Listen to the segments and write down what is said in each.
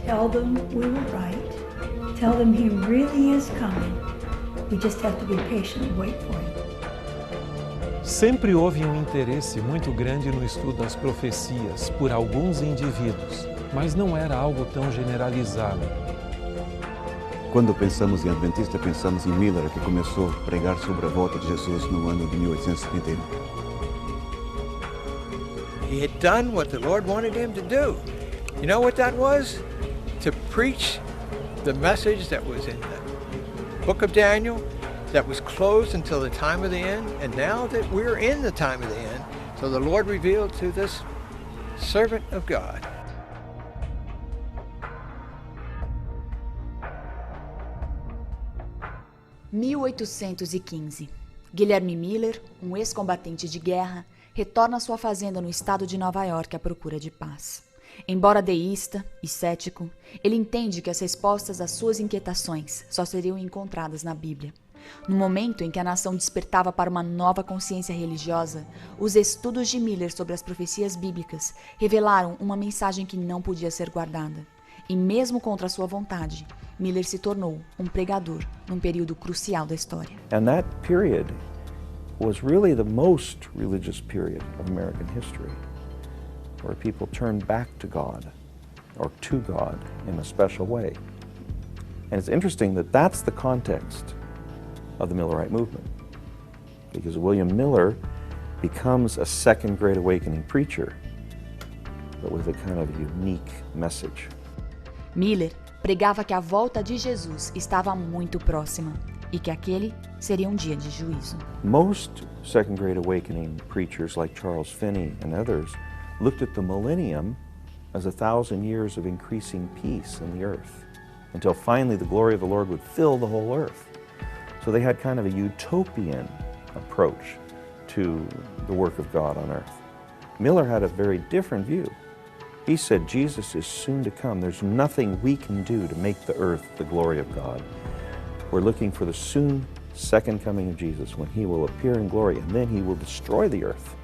Tell them we were right. Tell them he really is coming. We just have to be patient and wait for him. Sempre houve um interesse muito grande no estudo das profecias por alguns indivíduos, mas não era algo tão generalizado. Quando pensamos em Adventista, pensamos em Miller, que começou a pregar sobre a volta de Jesus no ano de 1831. He had done what the Lord wanted him to do. You know what that was? To preach the message that was in the book of Daniel, that was closed until the time of the end, and now that we're in the time of the end, so the Lord revealed to this servant of God. Em 1815, Guilherme Miller, um ex-combatente de guerra, retorna à sua fazenda no estado de Nova York à procura de paz. Embora deísta e cético, ele entende que as respostas às suas inquietações só seriam encontradas na Bíblia. No momento em que a nação despertava para uma nova consciência religiosa, os estudos de Miller sobre as profecias bíblicas revelaram uma mensagem que não podia ser guardada. E mesmo contra sua vontade, Miller se tornou um pregador num período crucial da história. And that period was really the most religious period of American history, where people turned back to God, or to God in a special way. And it's interesting that that's the context of the Millerite movement, because William Miller becomes a second Great Awakening preacher, but with a kind of unique message. Miller pregava que a volta de Jesus estava muito próxima e que aquele seria um dia de juízo. Most second Great Awakening preachers like Charles Finney and others looked at the millennium as 1,000 years of increasing peace in the earth, until finally the glory of the Lord would fill the whole earth. So they had kind of a utopian approach to the work of God on earth. Miller had a very different view. He said, Jesus is soon to come. There's nothing we can do to make the earth the glory of God. We're looking for the soon second coming of Jesus, when he will appear in glory, and then he will destroy the earth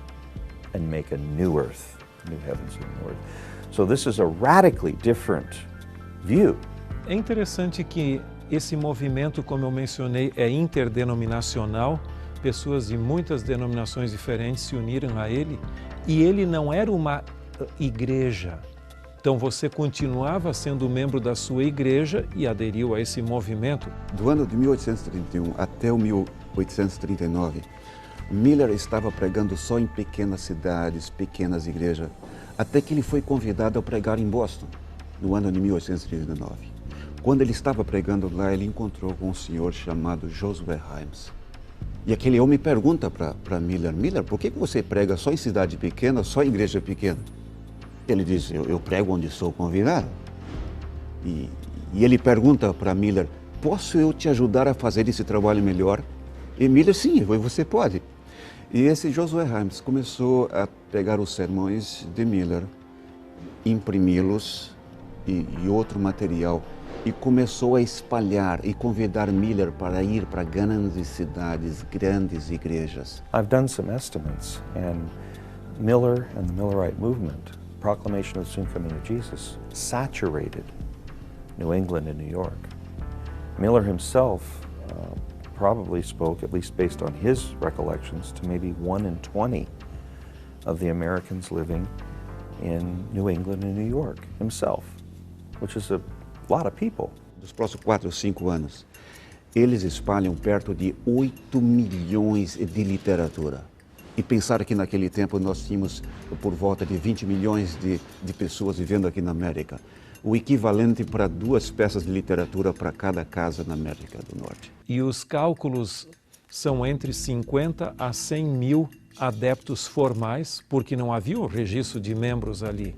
and make a new earth, new heavens and new earth. So this is a radically different view. É interessante que esse movimento, como eu mencionei, é interdenominacional. Pessoas de muitas denominações diferentes se uniram a ele, e ele não era uma igreja. Então você continuava sendo membro da sua igreja e aderiu a esse movimento. Do ano de 1831 até o 1839, Miller estava pregando só em pequenas cidades, pequenas igrejas, até que ele foi convidado a pregar em Boston, no ano de 1839. Quando ele estava pregando lá, ele encontrou com um senhor chamado Josué Himes. E aquele homem pergunta para Miller, Miller, por que você prega só em cidade pequena, só em igreja pequena? Ele diz, eu prego onde sou convidado. E ele pergunta para Miller, posso eu te ajudar a fazer esse trabalho melhor? E Miller, sim, você pode. E esse Josué Himes começou a pegar os sermões de Miller, imprimi-los e outro material, e começou a espalhar e convidar Miller para ir para grandes cidades, grandes igrejas. I've done some estimates, and Miller and the Millerite movement, proclamation of the soon coming of Jesus, saturated New England and New York. Miller himself probably spoke, at least based on his recollections, to maybe 1 in 20 of the Americans living in New England and New York himself, which is a lot of people. Nos próximos 4 ou 5 anos, eles espalham perto de 8 milhões de literatura. E pensar que naquele tempo nós tínhamos por volta de 20 milhões de pessoas vivendo aqui na América. O equivalente para 2 peças de literatura para cada casa na América do Norte. E os cálculos são entre 50 a 100 mil adeptos formais, porque não havia o registro de membros ali.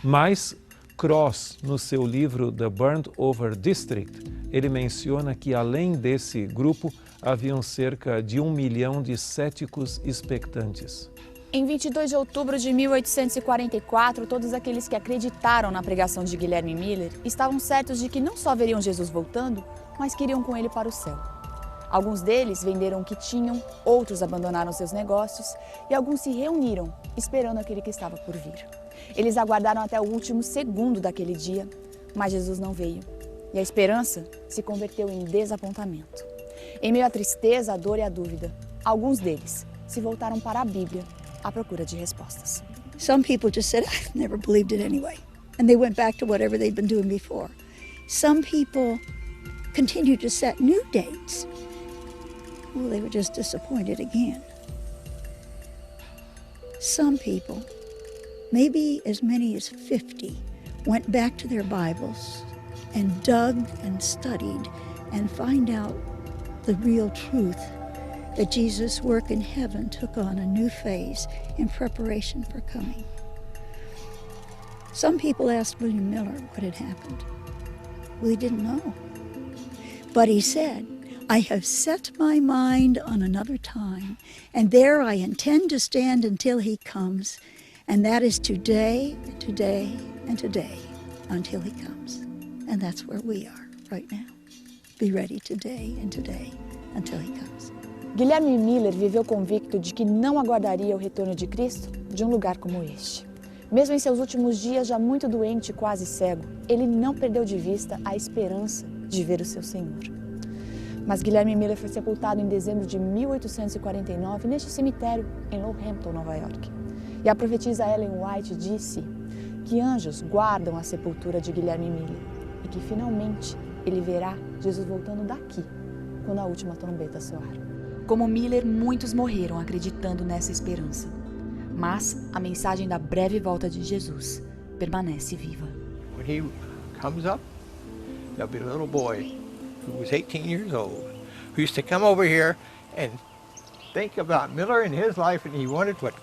Mas Cross, no seu livro The Burned Over District, ele menciona que além desse grupo, haviam cerca de 1 milhão de céticos expectantes. Em 22 de outubro de 1844, todos aqueles que acreditaram na pregação de Guilherme Miller estavam certos de que não só veriam Jesus voltando, mas que iriam com ele para o céu. Alguns deles venderam o que tinham, outros abandonaram seus negócios e alguns se reuniram, esperando aquele que estava por vir. Eles aguardaram até o último segundo daquele dia, Mas Jesus não veio. E a esperança se converteu em desapontamento. Em meio à tristeza, à dor e à dúvida, alguns deles se voltaram para a Bíblia à procura de respostas. Some people just said, I've never believed it anyway. And they went back to whatever they'd been doing before. Some people continued to set new dates. Well, they were just disappointed again. Some people, maybe as many as 50, went back to their Bibles and dug and studied and find out the real truth that Jesus' work in heaven took on a new phase in preparation for coming. Some people asked William Miller what had happened. Well, he didn't know. But he said, I have set my mind on another time, and there I intend to stand until he comes, and that is today, and today, and today, until he comes. And that's where we are right now. Be ready today and today, until he comes. Guilherme Miller viveu convicto de que não aguardaria o retorno de Cristo de um lugar como este. Mesmo em seus últimos dias, já muito doente e quase cego, ele não perdeu de vista a esperança de ver o seu Senhor. Mas Guilherme Miller foi sepultado em dezembro de 1849 neste cemitério em Lowhampton, Nova York. E a profetisa Ellen White disse que anjos guardam a sepultura de Guilherme Miller e que finalmente ele verá Jesus voltando daqui, quando a última trombeta soar. Como Miller, muitos morreram acreditando nessa esperança. Mas a mensagem da breve volta de Jesus permanece viva. When he comes up, there'll be a little boy who was 18 years old, who used to come over here and think about Miller and his life, and he wanted what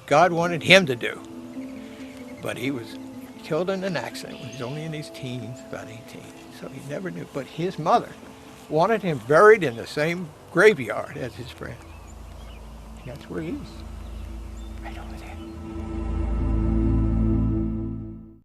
God wanted him to do. But he was killed in an accident when he was only in his teens, about 18, so he never knew. But his mother wanted him buried in the same graveyard as his friend. And that's where he is, right over there.